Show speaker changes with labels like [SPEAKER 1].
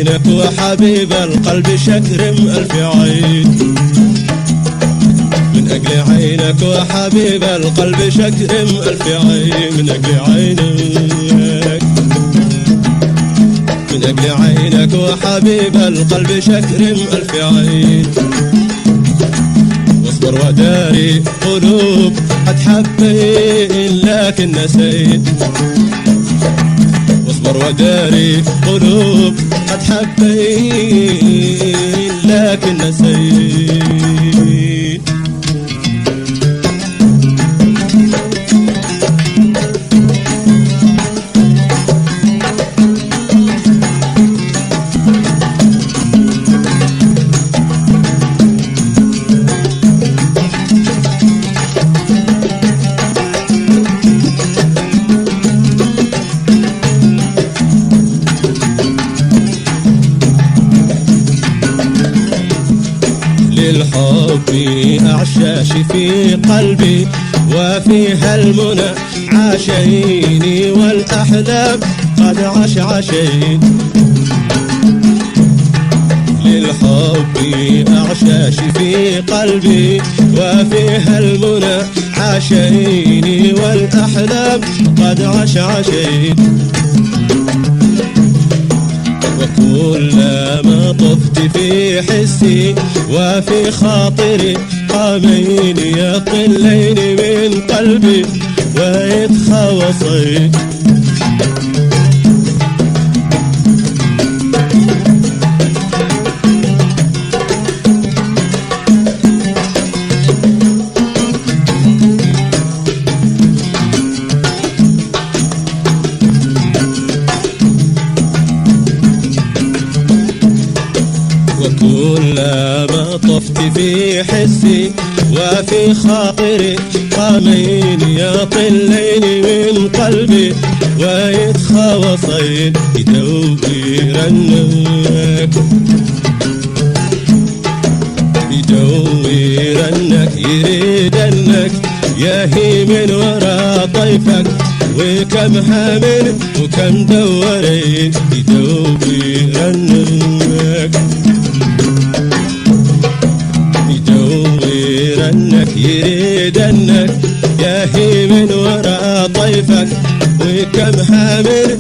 [SPEAKER 1] عينك وحبيب القلب شكرم ألف عين، من أجل عينك وحبيب القلب شكرم ألف عين، من أجل عينك، من أجل عينك وحبيب القلب شكرم ألف عين. واصبر وداري قلوب قد حبين لكن نسيت، واصبر وداري قلوب قد حبين لكن نسيت. للحب أعشاش في قلبي وفيها المنى عاشيني والأحلام قد عشعشين. للحب أعشاش في قلبي وفيها المنى عاشيني والأحلام قد عشعشين. وكلما طفت في حسي وفي خاطري قامين يطلين من قلبي ويتخوصين. وكلما طفت في حسي وفي خاطري قامين يطلين من قلبي ويتخوصين. يدورنك يدورنك يريدنك ياهي من ورا طيفك وكم هامن وكم دورين. يدورنك يدورنك يريدنك ياهي من ورا طيفك وكم هامن